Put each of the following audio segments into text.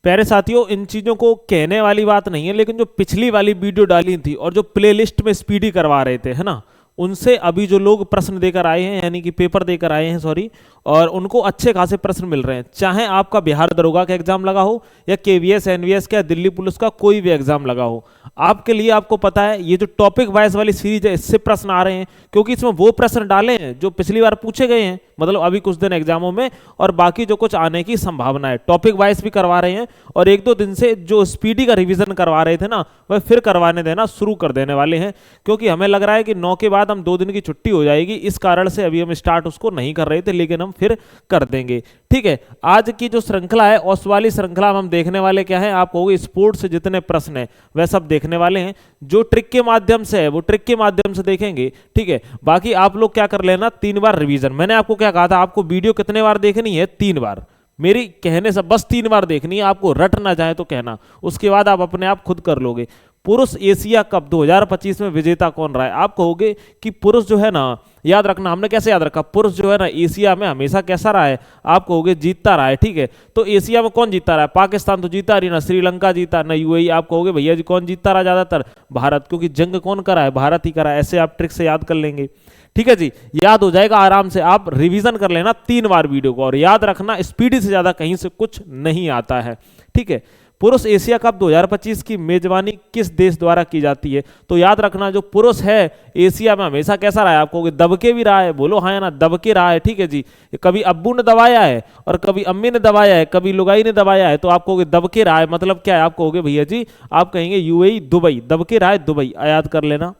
प्यारे साथियों, इन चीज़ों को कहने वाली बात नहीं है, लेकिन जो पिछली वाली वीडियो डाली थी और जो प्लेलिस्ट में स्पीडी करवा रहे थे, है ना, उनसे अभी जो लोग प्रश्न देकर आए हैं, यानी कि पेपर देकर आए हैं, सॉरी, और उनको अच्छे खासे प्रश्न मिल रहे हैं। चाहे आपका बिहार दरोगा का एग्जाम लगा हो या केवीएस, एनवीएस का, दिल्ली पुलिस का कोई भी एग्जाम लगा हो, आपके लिए आपको पता है ये जो टॉपिक वाइज वाली सीरीज है, इससे प्रश्न आ रहे हैं, क्योंकि इसमें वो प्रश्न डाले हैं जो पिछली बार पूछे गए हैं, मतलब अभी कुछ दिन एग्जामों में, और बाकी जो कुछ आने की संभावना है। टॉपिक वाइज भी करवा रहे हैं, और एक दो दिन से जो स्पीडी का रिवीजन करवा रहे थे ना, वह फिर करवाने देना शुरू कर देने वाले हैं, क्योंकि हमें लग रहा है कि 9 के बाद हम 2 दिन की छुट्टी हो जाएगी, इस कारण से अभी हम स्टार्ट उसको नहीं कर रहे थे, लेकिन हम फिर कर देंगे। ठीक है, आज की जो श्रृंखला है, उस वाली श्रृंखला में हम देखने वाले क्या है, आप कहोगे स्पोर्ट्स से जितने प्रश्न है वह सब देखने वाले हैं। जो ट्रिक के माध्यम से है वो ट्रिक के माध्यम से देखेंगे। ठीक है, बाकी आप लोग क्या कर लेना, 3 बार रिवीजन। मैंने आपको क्या कहा था, आपको वीडियो कितने बार देखनी है, 3 बार। मेरी कहने से बस 3 बार देखनी है, आपको रट ना जाए तो कहना, उसके बाद आप अपने आप खुद कर लोगे। पुरुष एशिया कप 2025 में विजेता कौन रहा है? आप कहोगे कि पुरुष जो है ना, याद रखना, हमने कैसे याद रखा, पुरुष जो है ना एशिया में हमेशा कैसा रहा है, आप कहोगे जीतता रहा है। ठीक है, तो एशिया में कौन जीतता रहा है? पाकिस्तान तो जीता रही ना, श्रीलंका जीता ना, यूएई। आप कहोगे भैया जी कौन जीतता रहा ज्यादातर? भारत, क्योंकि जंग कौन करा है, भारत ही करा है। ऐसे आप ट्रिक से याद कर लेंगे। ठीक है जी, याद हो जाएगा आराम से। आप रिवीजन कर लेना 3 बार वीडियो को, और याद रखना स्पीडी से ज्यादा कहीं से कुछ नहीं आता है। ठीक है, पुरुष एशिया कप 2025 की मेजबानी किस देश द्वारा की जाती है? तो याद रखना, जो पुरुष है एशिया में हमेशा कैसा रहा है, आपको दबके भी रहा है, बोलो हाँ या ना, दबके रहा है। ठीक है जी, कभी अब्बू ने दबाया है और कभी अम्मी ने दबाया है, कभी लुगाई ने दबाया है, तो आप कहोगे दबके रहा है, मतलब क्या है? आप कहोगे भैया जी, आप कहेंगे यूएई, दुबई, दबके रहा है दुबई, याद कर लेना।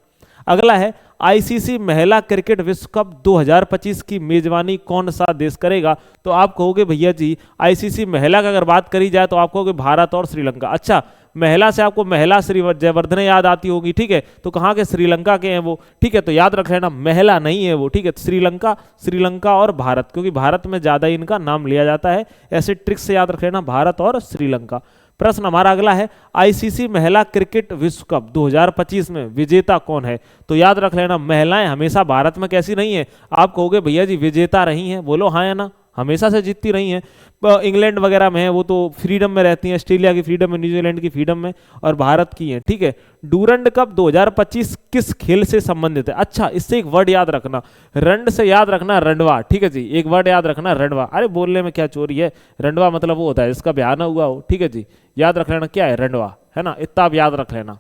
अगला है, आईसीसी महिला क्रिकेट विश्व कप 2025 की मेजबानी कौन सा देश करेगा? तो आप कहोगे भैया जी, आईसीसी महिला की अगर बात करी जाए तो आप कहोगे भारत और श्रीलंका। अच्छा, महिला से आपको महिला श्री जयवर्धने याद आती होगी। ठीक है, तो कहाँ के? श्रीलंका के हैं वो। ठीक है, तो याद रख लेना, महिला नहीं है वो। ठीक है, श्रीलंका और भारत, क्योंकि भारत में ज्यादा इनका नाम लिया जाता है। ऐसे ट्रिक से याद रख लेना, भारत और श्रीलंका। प्रश्न हमारा अगला है, आईसीसी महिला क्रिकेट विश्व कप 2025 में विजेता कौन है? तो याद रख लेना, महिलाएं हमेशा भारत में कैसी नहीं है, आप कहोगे भैया जी विजेता रही हैं, बोलो हाँ या ना, हमेशा से जीतती रही हैं। इंग्लैंड वगैरह में है वो तो फ्रीडम में रहती हैं, ऑस्ट्रेलिया की फ्रीडम में, न्यूजीलैंड की फ्रीडम में, और भारत की हैं। ठीक है, डूरंड कप 2025 किस खेल से संबंधित है? अच्छा, इससे एक वर्ड याद रखना, रंड से याद रखना रंडवा। ठीक है जी, एक वर्ड याद रखना रंडवा। अरे बोलने में क्या चोरी है, रंडवा मतलब वो होता है जिसका ब्याह ना हुआ हो। ठीक है जी, याद रख लेना क्या है, रंडवा, है ना, इतना आप याद रख लेना।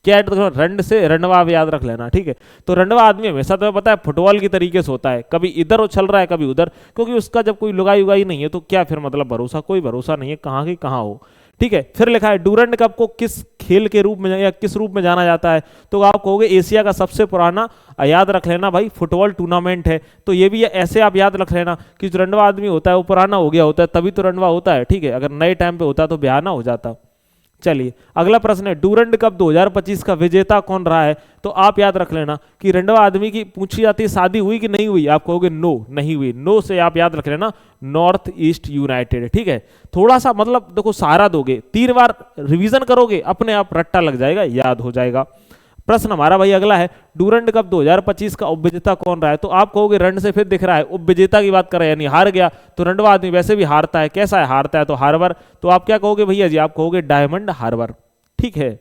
क्या है, रंड से रंडवा याद रख लेना। ठीक है, तो रंडवा आदमी हमेशा तुम्हें पता है फुटबॉल की तरीके से होता है, कभी इधर उछल रहा है कभी उधर, क्योंकि उसका जब कोई लुगाई उगाई नहीं है तो क्या फिर मतलब भरोसा, कोई भरोसा नहीं है कहाँ की कहाँ हो। ठीक है, फिर लिखा है डूरंड कप को किस खेल के रूप में या किस रूप में जाना जाता है? तो आप कहोगे एशिया का सबसे पुराना, याद रख लेना भाई, फुटबॉल टूर्नामेंट है। तो ये भी ऐसे आप याद रख लेना कि जो रंडवा आदमी होता है वो पुराना हो गया होता है, तभी तो रंडवा होता है। ठीक है, अगर नए टाइम पे होता तो ब्याह ना हो जाता। चलिए, अगला प्रश्न है, डूरंड कप 2025 का विजेता कौन रहा है? तो आप याद रख लेना कि रंडवा आदमी की पूछी जाती है शादी हुई कि नहीं हुई, आप कहोगे नो, नहीं हुई। नो से आप याद रख लेना नॉर्थ ईस्ट यूनाइटेड। ठीक है, थोड़ा सा मतलब देखो सहारा दोगे, 3 बार रिवीजन करोगे, अपने आप रट्टा लग जाएगा, याद हो जाएगा। प्रश्न हमारा भाई अगला है, डूरंड कप 2025 का उपविजेता कौन रहा है? तो आप कहोगे रंड से फिर दिख रहा है, उपविजेता की बात कर रहे हैं, यानी हार गया, तो रंडवा आदमी वैसे भी हारता है, कैसा है, हारता है, तो हार्बर। तो आप क्या कहोगे भैया जी, आप कहोगे डायमंड हार्बर। ठीक है,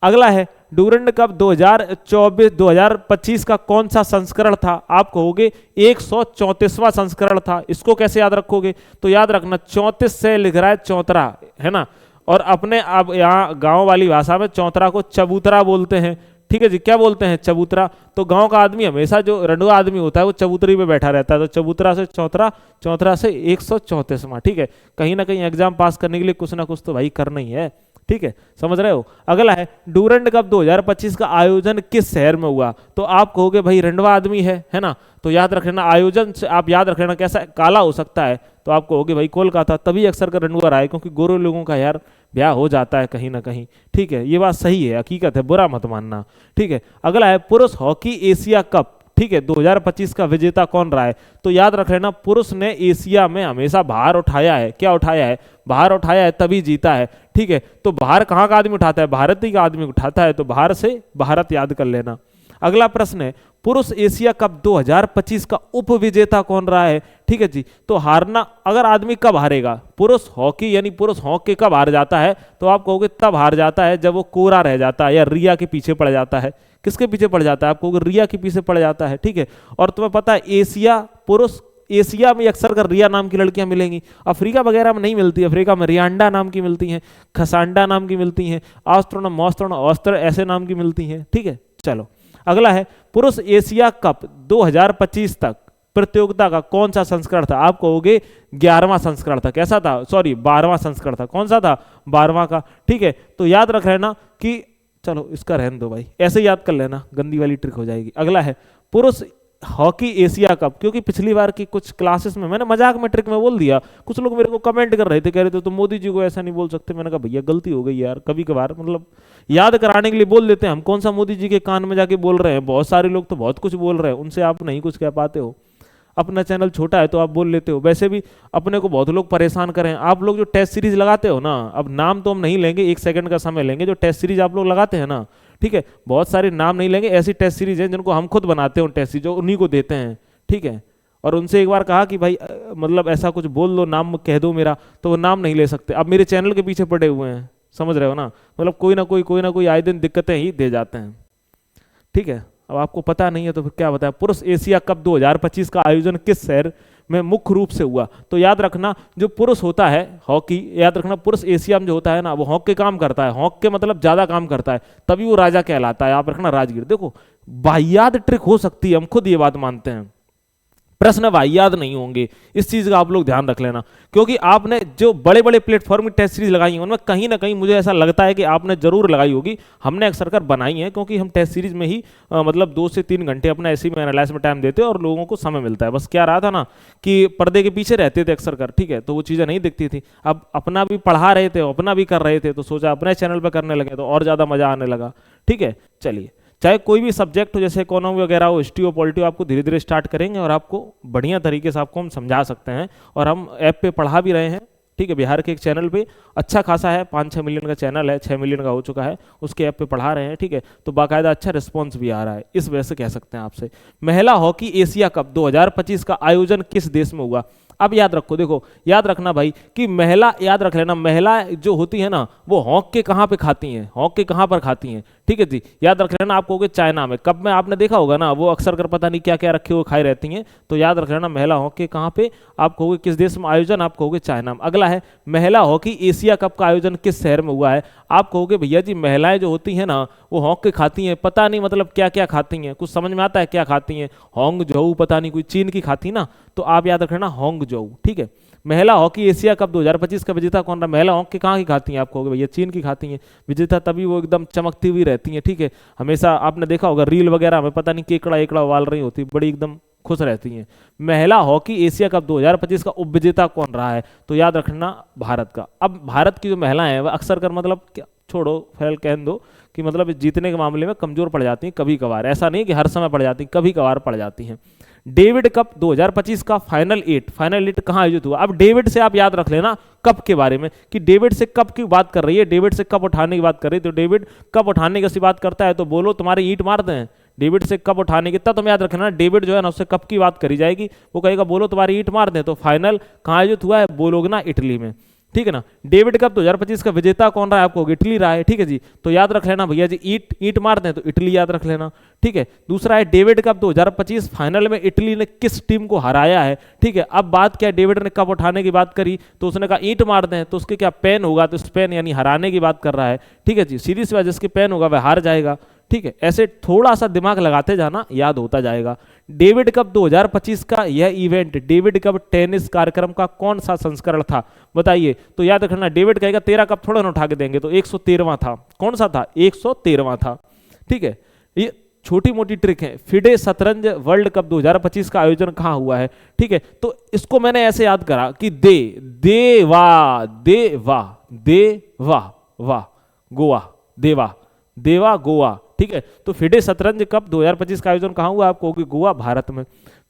अगला है, डूरंड कप 2025 का कौन सा संस्करण था? आप कहोगे 134वां संस्करण था। इसको कैसे याद रखोगे? तो याद रखना 34 से लिख रहा है चौतरा, है ना, और अपने आप यहाँ गांव वाली भाषा में चौतरा को चबूतरा बोलते हैं। ठीक है जी, क्या बोलते हैं? चबूतरा। तो गांव का आदमी हमेशा, जो रंडवा आदमी होता है वो चबूतरी पे बैठा रहता है, तो चबूतरा से चौतरा, चौतरा से 134वां। ठीक है, कहीं ना कहीं एग्जाम पास करने के लिए कुछ ना कुछ तो भाई करना ही है। ठीक है, समझ रहे हो। अगला है, डूरंड कप 2025 का आयोजन किस शहर में हुआ? तो आप कहोगे भाई रंडवा आदमी है ना, तो याद रख लेना आयोजन से आप याद रख लेना कैसा काला हो सकता है, तो आप कहोगे भाई कोलकाता, तभी अक्सर कर रंडवा रहा है, क्योंकि गोरे लोगों का यार ब्याह हो जाता है कहीं ना कहीं। ठीक है, ये बात सही है, हकीकत है, बुरा मत मानना। ठीक है, अगला है, पुरुष हॉकी एशिया कप, ठीक है, 2025 का विजेता कौन रहा है? तो याद रख लेना, पुरुष ने एशिया में हमेशा भार उठाया है। क्या उठाया है? भार उठाया है, तभी जीता है। ठीक है, तो भार कहाँ का आदमी उठाता है? भारत ही का आदमी उठाता है, तो भार से भारत याद कर लेना। अगला प्रश्न है पुरुष एशिया कप 2025 का उप विजेता कौन रहा है। ठीक है जी, तो हारना अगर आदमी कब हारेगा, पुरुष हॉकी यानी पुरुष हॉकी कब हार जाता है, तो आप कहोगे तब हार जाता है जब वो कोरा रह जाता है या रिया के पीछे पड़ जाता है। किसके पीछे पड़ जाता है, आप कहोगे रिया के पीछे पड़ जाता है। ठीक है, और तुम्हें पता है एशिया पुरुष, एशिया में अक्सर कर रिया नाम की लड़कियां मिलेंगी, अफ्रीका वगैरह में नहीं मिलती, अफ्रीका में रियांडा नाम की मिलती हैं, खसांडा नाम की मिलती हैं, ऑस्ट्रोन मॉस्ट्रोन ऑस्टर ऐसे नाम की मिलती हैं। ठीक है, चलो अगला है पुरुष एशिया कप 2025 तक प्रतियोगिता का कौन सा संस्करण था। आप कहोगे 11वां संस्करण था। कैसा था, सॉरी 12वां संस्करण था। कौन सा था, 12वां का। ठीक है, तो याद रख लेना कि चलो इसका रहने दो भाई, ऐसे याद कर लेना, गंदी वाली ट्रिक हो जाएगी। अगला है पुरुष हॉकी एशिया कप, क्योंकि पिछली बार की कुछ क्लासेस में मैंने मजाक में ट्रिक में बोल दिया, कुछ लोग मेरे को कमेंट कर रहे थे, कह रहे थे तो मोदी जी को ऐसा नहीं बोल सकते। मैंने कहा भैया गलती हो गई यार, कभी कभार मतलब याद कराने के लिए बोल देते हैं हम, कौन सा मोदी जी के कान में जाके बोल रहे हैं, बहुत सारे लोग तो बहुत कुछ बोल रहे हैं, उनसे आप नहीं कुछ कह पाते हो। अपना चैनल छोटा है तो आप बोल लेते हो, वैसे भी अपने को बहुत लोग परेशान करें। आप लोग जो टेस्ट सीरीज लगाते हो ना, अब नाम तो हम नहीं लेंगे, 1 सेकंड का समय लेंगे, जो टेस्ट सीरीज आप लोग लगाते हैं ना, ठीक है, बहुत सारे नाम नहीं लेंगे, ऐसी टेस्ट सीरीज हैं जिनको हम खुद बनाते हैं, टेस्ट सीरीज जो उन्हीं को देते हैं। ठीक है, और उनसे एक बार कहा कि भाई मतलब ऐसा कुछ बोल दो, नाम कह दो मेरा, तो वो नाम नहीं ले सकते। अब मेरे चैनल के पीछे पड़े हुए हैं, समझ रहे हो ना, मतलब कोई ना कोई आए दिन दिक्कतें ही दे जाते हैं। ठीक है, अब आपको पता नहीं है तो फिर क्या बताया। पुरुष एशिया कप 2025 का आयोजन किस शहर में मुख्य रूप से हुआ, तो याद रखना जो पुरुष होता है हॉकी, याद रखना पुरुष एशिया में जो होता है ना, वो हॉक के काम करता है, हॉक के मतलब ज्यादा काम करता है, तभी वो राजा कहलाता है। आप रखना राजगीर। देखो वाहियात ट्रिक हो सकती है, हम खुद ये बात मानते हैं, प्रश्न वाहियात नहीं होंगे, इस चीज का आप लोग ध्यान रख लेना, क्योंकि आपने जो बड़े बड़े प्लेटफॉर्म की टेस्ट सीरीज लगाई हैं उनमें कहीं ना कहीं मुझे ऐसा लगता है कि आपने जरूर लगाई होगी। हमने अक्सर कर बनाई है, क्योंकि हम टेस्ट सीरीज में ही मतलब 2 से 3 घंटे अपना ऐसे ही एनालाइज में टाइम देते हैं और लोगों को समय मिलता है। बस क्या रहा था ना कि पर्दे के पीछे रहते थे अक्सर कर, ठीक है, तो वो चीजें नहीं दिखती थी। अब अपना भी पढ़ा रहे थे, अपना भी कर रहे थे, तो सोचा अपने चैनल पर करने लगे तो और ज्यादा मजा आने लगा। ठीक है, चलिए, चाहे कोई भी सब्जेक्ट हो, जैसे इकोनॉमी वगैरह हो, हिस्ट्री हो, पॉलिटी हो, आपको धीरे धीरे स्टार्ट करेंगे और आपको बढ़िया तरीके से आपको हम समझा सकते हैं, और हम ऐप पे पढ़ा भी रहे हैं। ठीक है, बिहार के एक चैनल पे अच्छा खासा है, 5-6 मिलियन का चैनल है, 6 मिलियन का हो चुका है, उसके ऐप पे पढ़ा रहे हैं। ठीक है, तो बाकायदा अच्छा रिस्पॉन्स भी आ रहा है, इस वजह से कह सकते हैं आपसे। महिला हॉकी एशिया कप 2025 का आयोजन किस देश में हुआ। अब याद रखो, देखो याद रखना भाई कि महिला, याद रख लेना, महिला जो होती है ना वो हॉक के कहाँ पे खाती हैं, हॉक के कहाँ पर खाती हैं। ठीक है जी, याद रख लेना, आप कहोगे चाइना में, कब में आपने देखा होगा ना, वो अक्सर कर पता नहीं क्या क्या रखे हुए खाई रहती हैं, तो याद रख लेना महिला हॉकी कहाँ पे, आप कहोगे किस देश में आयोजन, आप कहोगे चाइना में। अगला है महिला हॉकी एशिया कप का आयोजन किस शहर में हुआ है। आप कहोगे भैया जी महिलाएं जो होती हैं ना वो हॉकी खाती हैं, पता नहीं मतलब क्या क्या खाती हैं, कुछ समझ में आता है क्या खाती हैं, होंग जोऊ पता नहीं कोई चीन की खाती ना, तो आप याद रखना होंग जोऊ। ठीक है, महिला हॉकी एशिया कप 2025 का विजेता कौन रहा। महिला हॉकी कहाँ की खाती हैं, आप कहोगे भैया चीन की खाती हैं, विजेता तभी वो एकदम चमकती हुई रहती हैं। ठीक है, हमेशा आपने देखा होगा रील वगैरह में पता नहीं केकड़ा एकड़ा उबाल रही होती, बड़ी एकदम खुश रहती हैं। महिला हॉकी एशिया कप 2025 का उपविजेता कौन रहा है, तो याद रखना भारत का। अब भारत की जो महिलाएं हैं वह अक्सर कर मतलब क्या, छोड़ो फैल कह दो कि मतलब जीतने के मामले में कमजोर पड़ जाती हैं कभी कभार, ऐसा नहीं कि हर समय पड़ जाती, कभी कभार पड़ जाती हैं। डेविड कप 2025 का फाइनल 8 कहां आयोजित हुआ। अब डेविड से आप याद रख लेना कप के बारे में कि डेविड से कप की बात कर रही है, डेविड से कप उठाने की बात कर रही है, तो डेविड कप उठाने की बात करता है तो बोलो तुम्हारे ईंट मारते हैं। डेविड से कप उठाने की, तब तुम याद रखना डेविड जो है ना उससे कप की बात करी जाएगी, वो कहेगा बोलो तुम्हारी ईंट मार दें, तो फाइनल कहां आयोजित हुआ है, बोलोगे ना इटली में। ठीक है ना, डेविड कप 2025 का विजेता कौन रहा है, आपको इटली रहा है। ठीक है जी, तो याद रख लेना भैया जी ईंट मारते हैं तो इटली याद रख लेना। ठीक है, दूसरा है डेविड कप 2025 फाइनल में इटली ने किस टीम को हराया है। ठीक है, अब बात क्या, डेविड ने कप उठाने की बात करी तो उसने कहा ईंट मार दें, तो उसके क्या पेन होगा, तो स्पेन यानी हराने की बात कर रहा है। ठीक है जी, सीधी सी बात, जिसके पेन होगा वह हार जाएगा। ठीक है, ऐसे थोड़ा सा दिमाग लगाते जाना, याद होता जाएगा। डेविड कप 2025 का यह इवेंट डेविड कप टेनिस कार्यक्रम का कौन सा संस्करण था, बताइए। तो याद रखना डेविड कहेगा 13 कप थोड़ा ना उठा के देंगे, तो 113वां था। कौन सा था, 113वां था। ठीक है, ये छोटी मोटी ट्रिक है। फिडे शतरंज वर्ल्ड कप 2025 का आयोजन कहाँ हुआ है। ठीक है, तो इसको मैंने ऐसे याद करा कि देवा गोवा। ठीक है, तो फिडे शतरंज कप 2025 का आयोजन कहाँ हुआ, आपको गोवा भारत में।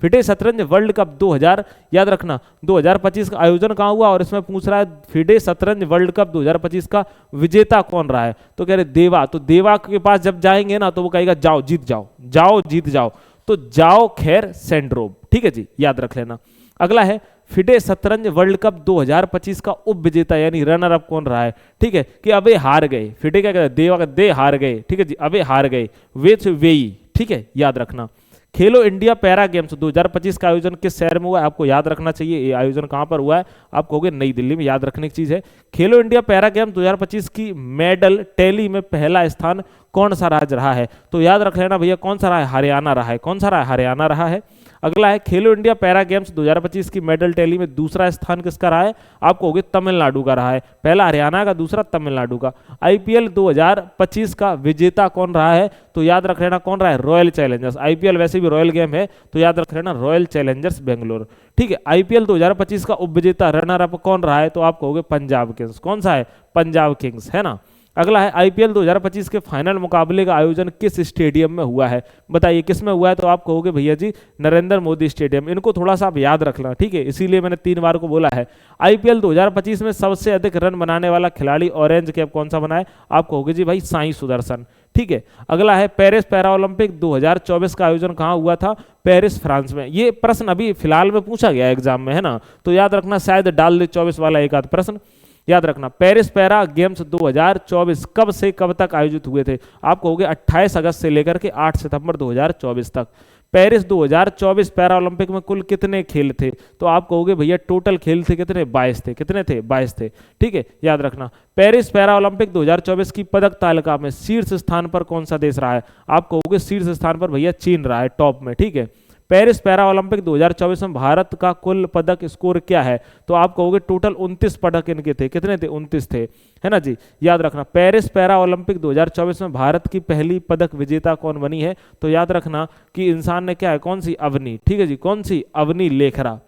फिडे शतरंज वर्ल्ड कप 2000, याद रखना 2025 का आयोजन कहाँ हुआ, और इसमें पूछ रहा है फिडे शतरंज वर्ल्ड कप 2025 का विजेता कौन रहा है, तो कह रहे देवा। तो देवा के पास जब जाएंगे ना तो वो कहेगा जाओ जीत जाओ, जाओ जीत जाओ, तो जाओ खैर सेंड्रोव, ठीक है जी, याद रख लेना। अगला है फिडे शतरंज वर्ल्ड कप 2025 का उप विजेता यानी रनर अप कौन रहा है, ठीक है, कि अबे हार गए, फिडे क्या कहता है, देवा का दे हार गए, ठीक है जी, अबे हार गए, वेच वेई, ठीक है, याद रखना। खेलो इंडिया पैरा गेम्स 2025 का आयोजन किस शहर में हुआ है, आपको याद रखना चाहिए ये आयोजन कहां पर हुआ है, आप कहोगे नई दिल्ली में, याद रखने की चीज है। खेलो इंडिया पैरा गेम्स 2025 की मेडल टैली में पहला स्थान कौन सा राज्य रहा है, तो याद रख लेना भैया कौन सा रहा है, हरियाणा रहा है, कौन सा रहा है, हरियाणा रहा है। अगला है खेलो इंडिया पैरा गेम्स 2025 की मेडल टैली में दूसरा स्थान किसका रहा है, आप कहोगे तमिलनाडु का रहा है, पहला हरियाणा का, दूसरा तमिलनाडु का। आईपीएल 2025 का विजेता कौन रहा है, तो याद रख लेना कौन रहा है, रॉयल चैलेंजर्स। आईपीएल वैसे भी रॉयल गेम है तो याद रख लेना रॉयल चैलेंजर्स बेंगलोर, ठीक है। आईपीएल 2025 का उपविजेता रनर अप कौन रहा है, तो आप कहोगे पंजाब किंग्स, कौन सा है, पंजाब किंग्स, है ना। अगला है आईपीएल 2025 के फाइनल मुकाबले का आयोजन किस स्टेडियम में हुआ है, बताइए किस में हुआ है, तो आप कहोगे भैया जी नरेंद्र मोदी स्टेडियम। इनको थोड़ा सा आप याद रखना, ठीक है, इसीलिए मैंने 3 बार को बोला है। आईपीएल 2025 में सबसे अधिक रन बनाने वाला खिलाड़ी ऑरेंज कैप कौन सा बना है, आप कहोगे जी भाई साई सुदर्शन, ठीक है। अगला है पेरिस पैरालंपिक 2024 का आयोजन कहाँ हुआ था, पेरिस फ्रांस में। ये प्रश्न अभी फिलहाल में पूछा गया एग्जाम में, है ना, तो याद रखना शायद डाल दे 24 वाला एक आध प्रश्न, याद रखना। पेरिस पैरा गेम्स 2024 कब से कब तक आयोजित हुए थे, आप कहोगे 28 अगस्त से लेकर के 8 सितंबर 2024 तक। पेरिस 2024 पैरा ओलंपिक में कुल कितने खेल थे, तो आप कहोगे भैया टोटल खेल थे कितने, 22 थे, कितने थे, 22 थे, ठीक है, याद रखना। पेरिस पैरा ओलंपिक 2024 की पदक तालिका में शीर्ष स्थान पर कौन सा देश रहा है, आप कहोगे शीर्ष स्थान पर भैया चीन रहा है, टॉप में, ठीक है। पेरिस पैरा ओलंपिक 2024 में भारत का कुल पदक स्कोर क्या है, तो आप कहोगे टोटल 29 पदक इनके थे, कितने थे, 29 थे, है ना जी, याद रखना। पेरिस पैरा ओलंपिक 2024 में भारत की पहली पदक विजेता कौन बनी है, तो याद रखना कि इंसान ने क्या है, कौन सी, अवनी, ठीक है जी, कौन सी, अवनी लेखरा।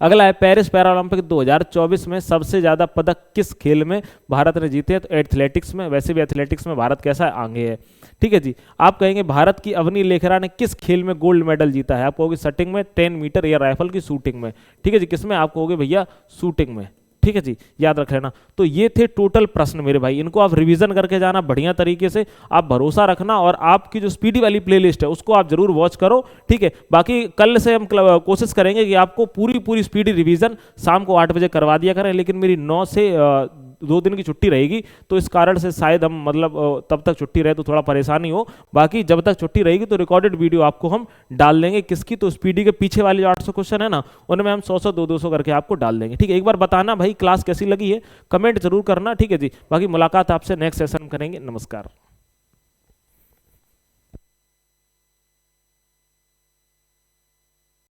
अगला है पेरिस पैरालंपिक 2024 में सबसे ज्यादा पदक किस खेल में भारत ने जीते हैं, तो एथलेटिक्स में। वैसे भी एथलेटिक्स में भारत कैसा है, आगे है, ठीक है जी। आप कहेंगे भारत की अवनी लेखरा ने किस खेल में गोल्ड मेडल जीता है, आप कहोगे शूटिंग में, 10 मीटर या राइफल की शूटिंग में, ठीक है जी, किसमें, आप कहोगे भैया शूटिंग में, ठीक है जी, याद रख लेना। तो ये थे टोटल प्रश्न मेरे भाई, इनको आप रिवीजन करके जाना बढ़िया तरीके से, आप भरोसा रखना, और आपकी जो स्पीडी वाली प्लेलिस्ट है उसको आप जरूर वॉच करो, ठीक है। बाकी कल से हम कोशिश करेंगे कि आपको पूरी स्पीडी रिवीजन शाम को 8 बजे करवा दिया करें, लेकिन मेरी 9 से 2 दिन की छुट्टी रहेगी, तो इस कारण से शायद हम मतलब तब तक छुट्टी रहे तो थोड़ा परेशानी हो। बाकी जब तक छुट्टी रहेगी तो रिकॉर्डेड वीडियो आपको हम डाल देंगे, किसकी, तो स्पीडी के पीछे वाले जो 800 क्वेश्चन है ना, उनमें हम 100 200 करके आपको डाल देंगे, ठीक है। एक बार बताना भाई क्लास कैसी लगी है, कमेंट जरूर करना, ठीक है जी। बाकी मुलाकात आपसे नेक्स्ट सेशन करेंगे, नमस्कार।